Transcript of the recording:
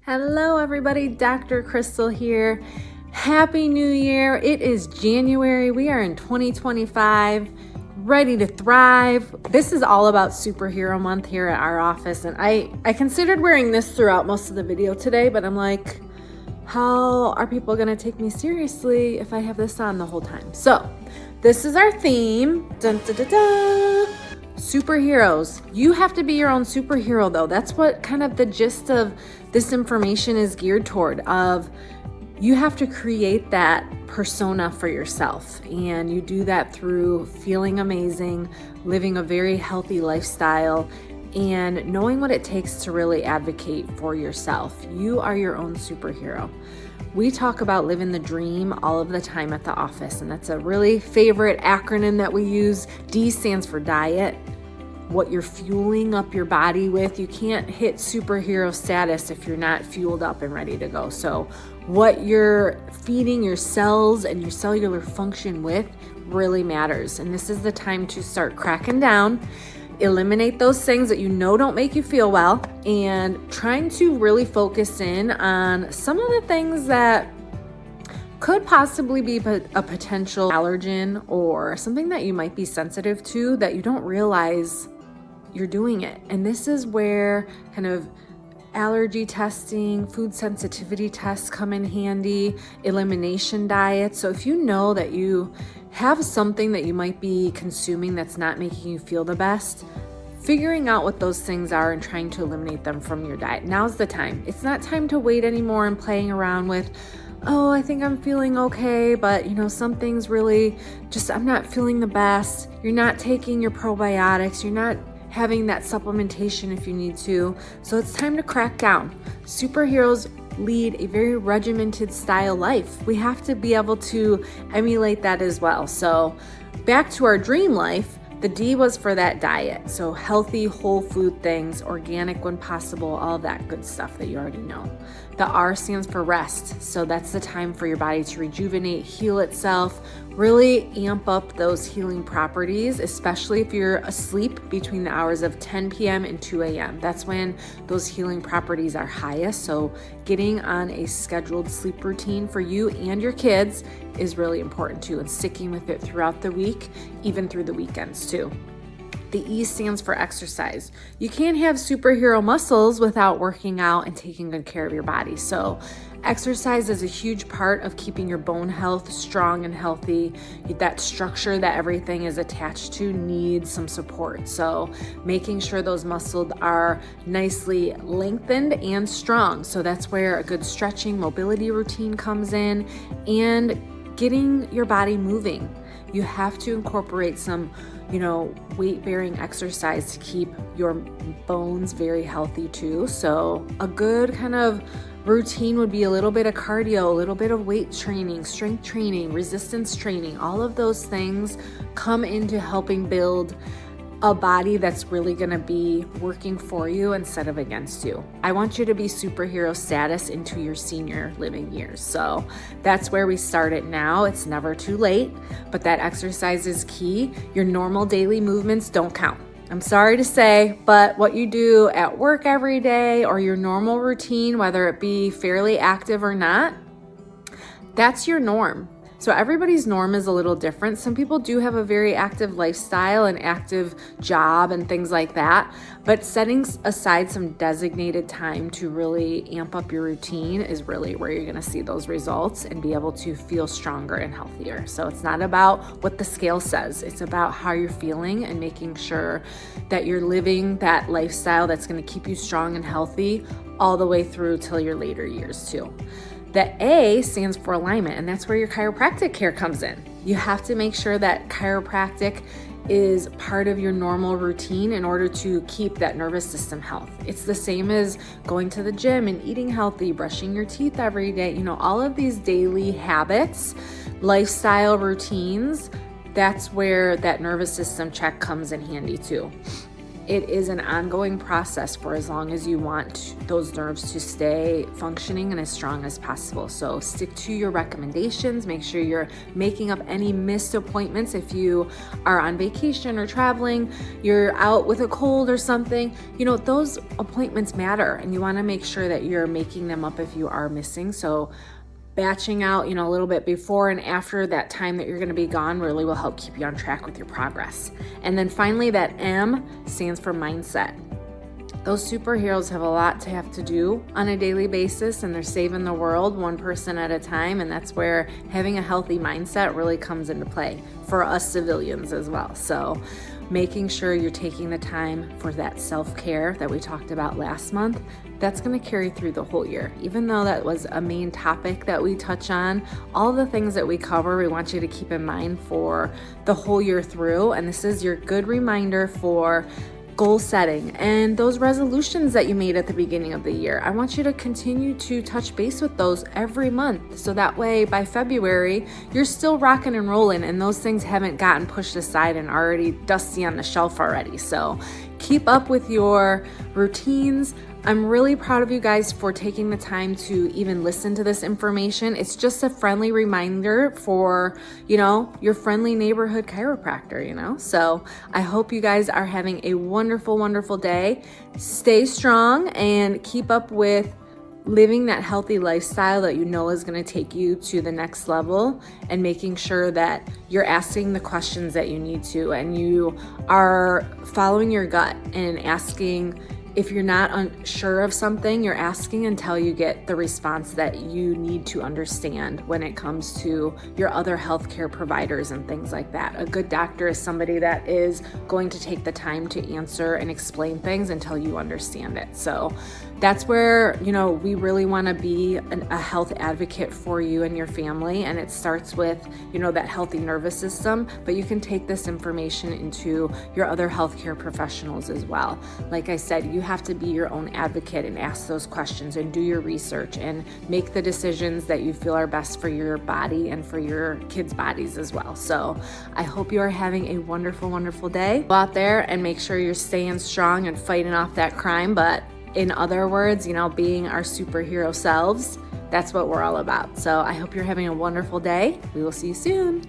Hello everybody, Dr. Krystal here. Happy New Year. It is January. We are in 2025, ready to thrive. This is all about Superhero Month here at our office, and I considered wearing this throughout most of the video today, but I'm like, how are people going to take me seriously if I have this on the whole time? So this is our theme. Dun, dun, dun, dun. Superheroes. You have to be your own superhero though. That's what kind of the gist of this information is geared toward, of you have to create that persona for yourself, and you do that through feeling amazing, living a very healthy lifestyle, and knowing what it takes to really advocate for yourself. You are your own superhero. We talk about living the dream all of the time at the office, and that's a really favorite acronym that we use. D stands for diet. What you're fueling up your body with. You can't hit superhero status if you're not fueled up and ready to go. So what you're feeding your cells and your cellular function with really matters. And this is the time to start cracking down, eliminate those things that you know don't make you feel well, and trying to really focus in on some of the things that could possibly be a potential allergen or something that you might be sensitive to that you don't realize you're doing it. And this is where kind of allergy testing, food sensitivity tests come in handy, elimination diets. So if you know that you have something that you might be consuming that's not making you feel the best, figuring out what those things are and trying to eliminate them from your diet. Now's the time. It's not time to wait anymore and playing around with, oh, I think I'm feeling okay, but something's really just, I'm not feeling the best. You're not taking your probiotics. You're not having that supplementation if you need to. So it's time to crack down. Superheroes lead a very regimented style life. We have to be able to emulate that as well. So back to our dream life, the D was for that diet. So healthy, whole food things, organic when possible, all of that good stuff that you already know. The R stands for rest. So that's the time for your body to rejuvenate, heal itself, really amp up those healing properties, especially if you're asleep between the hours of 10 p.m. and 2 a.m. That's when those healing properties are highest. So getting on a scheduled sleep routine for you and your kids is really important too, and sticking with it throughout the week, even through the weekends too. The E stands for exercise. You can't have superhero muscles without working out and taking good care of your body. So exercise is a huge part of keeping your bone health strong and healthy. That structure that everything is attached to needs some support. So making sure those muscles are nicely lengthened and strong. So that's where a good stretching, mobility routine comes in, and getting your body moving. You have to incorporate some weight-bearing exercise to keep your bones very healthy too. So a good kind of routine would be a little bit of cardio, a little bit of weight training, strength training, resistance training. All of those things come into helping build a body that's really going to be working for you instead of against you. I want you to be superhero status into your senior living years. So that's where we start it now. It's never too late, but that exercise is key. Your normal daily movements don't count. I'm sorry to say, but what you do at work every day or your normal routine, whether it be fairly active or not, that's your norm. So everybody's norm is a little different. Some people do have a very active lifestyle and active job and things like that, but setting aside some designated time to really amp up your routine is really where you're going to see those results and be able to feel stronger and healthier. So it's not about what the scale says. It's about how you're feeling and making sure that you're living that lifestyle that's going to keep you strong and healthy all the way through till your later years too. The A stands for alignment, and that's where your chiropractic care comes in. You have to make sure that chiropractic is part of your normal routine in order to keep that nervous system health. It's the same as going to the gym and eating healthy, brushing your teeth every day. All of these daily habits, lifestyle routines, that's where that nervous system check comes in handy too. it is an ongoing process for as long as you want those nerves to stay functioning and as strong as possible. So stick to your recommendations. Make sure you're making up any missed appointments. If you are on vacation or traveling, you're out with a cold or something, those appointments matter, and you want to make sure that you're making them up if you are missing. So batching out, a little bit before and after that time that you're going to be gone really will help keep you on track with your progress. And then finally, that M stands for mindset. Those superheroes have a lot to have to do on a daily basis, and they're saving the world one person at a time. And that's where having a healthy mindset really comes into play for us civilians as well. So making sure you're taking the time for that self-care that we talked about last month, that's going to carry through the whole year. Even though that was a main topic that we touch on, all the things that we cover, we want you to keep in mind for the whole year through. And this is your good reminder for goal setting and those resolutions that you made at the beginning of the year. I want you to continue to touch base with those every month, so that way by February you're still rocking and rolling and those things haven't gotten pushed aside and already dusty on the shelf already. So keep up with your routines. I'm really proud of you guys for taking the time to even listen to this information. It's just a friendly reminder for, your friendly neighborhood chiropractor, So I hope you guys are having a wonderful, wonderful day. Stay strong and keep up with living that healthy lifestyle that is going to take you to the next level, and making sure that you're asking the questions that you need to, and you are following your gut and asking. If you're not unsure of something, you're asking until you get the response that you need to understand when it comes to your other healthcare providers and things like that. A good doctor is somebody that is going to take the time to answer and explain things until you understand it. So that's where, we really want to be a health advocate for you and your family. And it starts with, that healthy nervous system, but you can take this information into your other healthcare professionals as well. Like I said, you have to be your own advocate and ask those questions and do your research and make the decisions that you feel are best for your body and for your kids' bodies as well. So I hope you are having a wonderful, wonderful day. Go out there and make sure you're staying strong and fighting off that crime. But in other words, being our superhero selves, that's what we're all about. So I hope you're having a wonderful day. We will see you soon.